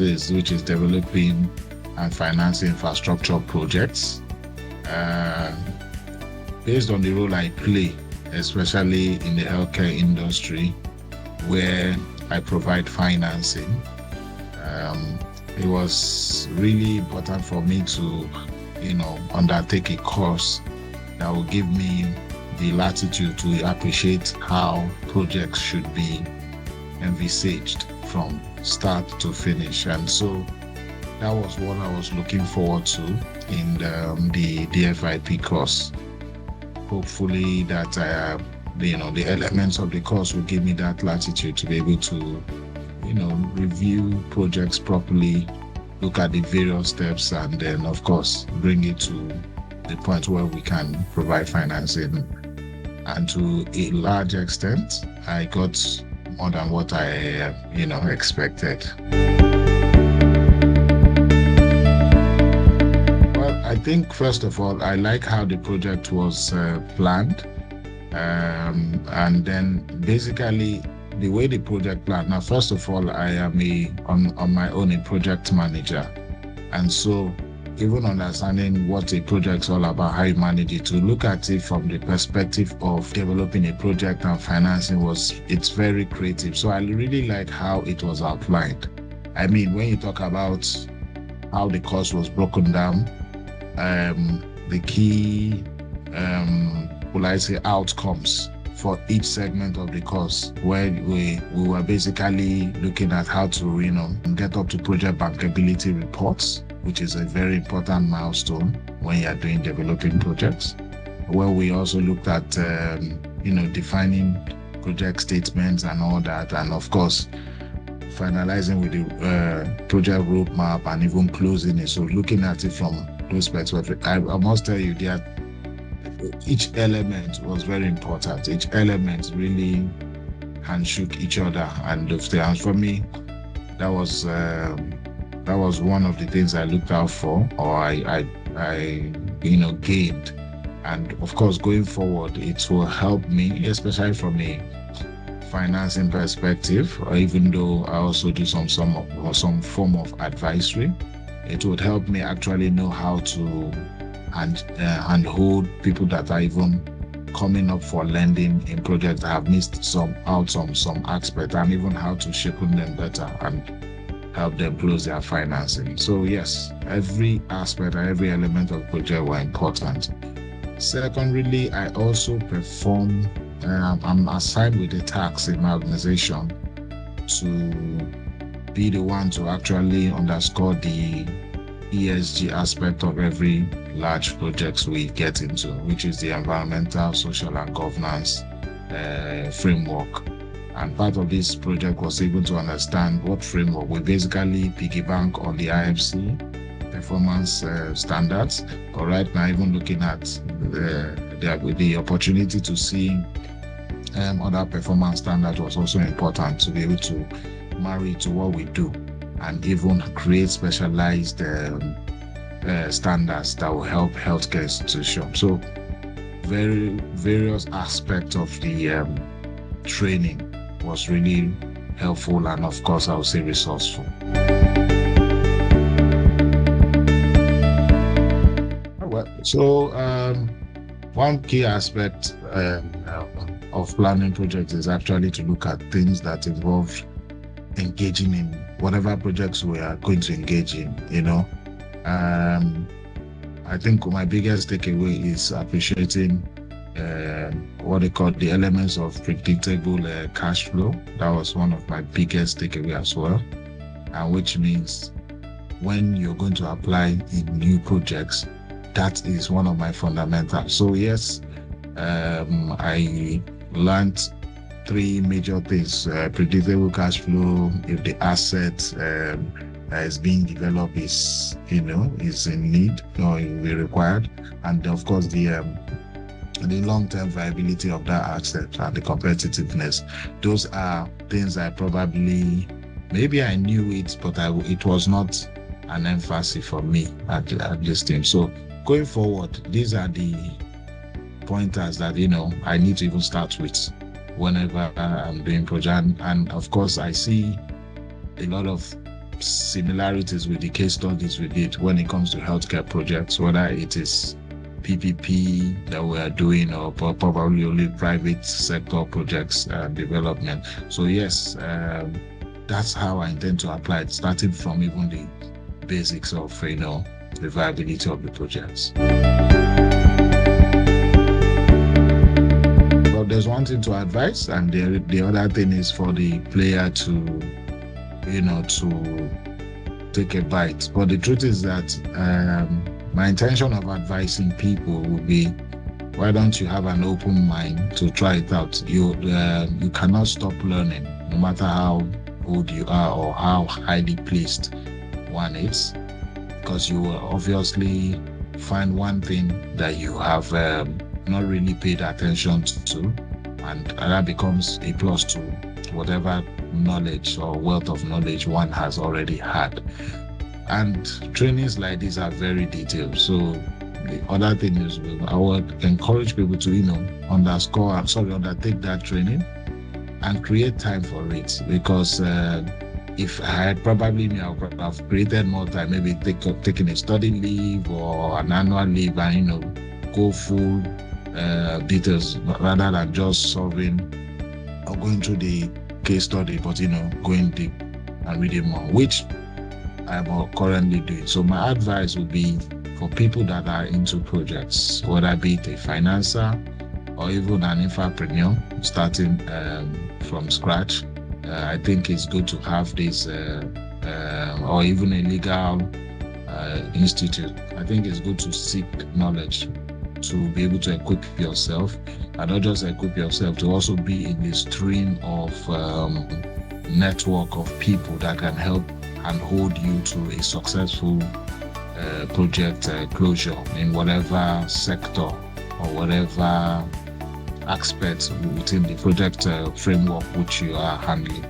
phase, which is developing and financing infrastructure projects. Based on the role I play, especially in the healthcare industry, where I provide financing, it was really important for me to, undertake a course that will give me the latitude to appreciate how projects should be envisaged from start to finish. And so that was what I was looking forward to in the DFIP course. Hopefully that the elements of the course will give me that latitude to be able to review projects properly, look at the various steps, and then of course bring it to the point where we can provide financing. And to a large extent, I got more than what I expected. I think, first of all, I like how the project was planned. And then basically the way the project planned. Now, first of all, I am on my own a project manager. And so even understanding what a project's all about, how you manage it, to look at it from the perspective of developing a project and financing it's very creative. So I really like how it was outlined. I mean, when you talk about how the course was broken down, the key, outcomes for each segment of the course, where we were basically looking at how to, get up to project bankability reports, which is a very important milestone when you are doing developing projects, where we also looked at, defining project statements and all that, and of course, finalizing with the project roadmap and even closing it. So looking at it from those perspectives, I must tell you that each element was very important. Each element really handshook each other, and for me, that was one of the things I looked out for, or I gained. And of course, going forward, it will help me, especially from a financing perspective, or even though I also do some form of advisory, it would help me actually know how to handhold people that are even coming up for lending in projects that have missed some aspect, and even how to shape them better and help them close their financing. So yes, every aspect and every element of the project were important. Secondly, I also perform, I'm assigned with a task in my organization to be the one to actually underscore the ESG aspect of every large projects we get into, which is the environmental, social, and governance framework. And part of this project was able to understand what framework. We basically piggyback on the IFC performance standards. But right now, even looking at the opportunity to see other performance standards was also important, to be able to marry to what we do and even create specialized standards that will help healthcare institutions. So various aspects of the training was really helpful, and of course I would say resourceful. So one key aspect of planning projects is actually to look at things that involve engaging in whatever projects we are going to engage in. I think my biggest takeaway is appreciating what they call the elements of predictable cash flow. That was one of my biggest takeaways as well, and which means when you're going to apply in new projects, that is one of my fundamentals. So yes, I learned three major things: predictable cash flow, if the asset that is being developed is in need or will be required, and of course the long-term viability of that asset and the competitiveness. Those are things I probably, maybe I knew it, but it was not an emphasis for me at this time. So going forward, these are the pointers that I need to even start with whenever I'm doing project. And of course, I see a lot of similarities with the case studies we did when it comes to healthcare projects, whether it is PPP that we are doing or probably only private sector projects development. So yes, that's how I intend to apply it, starting from even the basics of the viability of the projects. But there's one thing to advise, and the other thing is for the player to take a bite. But the truth is that my intention of advising people would be, why don't you have an open mind to try it out? You cannot stop learning, no matter how old you are or how highly placed one is, because you will obviously find one thing that you have not really paid attention to, and that becomes a plus to whatever knowledge or wealth of knowledge one has already had. And trainings like these are very detailed. So the other thing is, I would encourage people to undertake that training and create time for it, because if I had probably I would have created more time, maybe taking a study leave or an annual leave and go full details rather than just solving or going through the case study, but going deep and reading more, which I'm currently doing. So my advice would be for people that are into projects, whether be it a financer or even an entrepreneur starting from scratch, I think it's good to have this, or even a legal institute. I think it's good to seek knowledge to be able to equip yourself, and not just equip yourself, to also be in the stream of network of people that can help and hold you to a successful project closure in whatever sector or whatever aspect within the project framework which you are handling.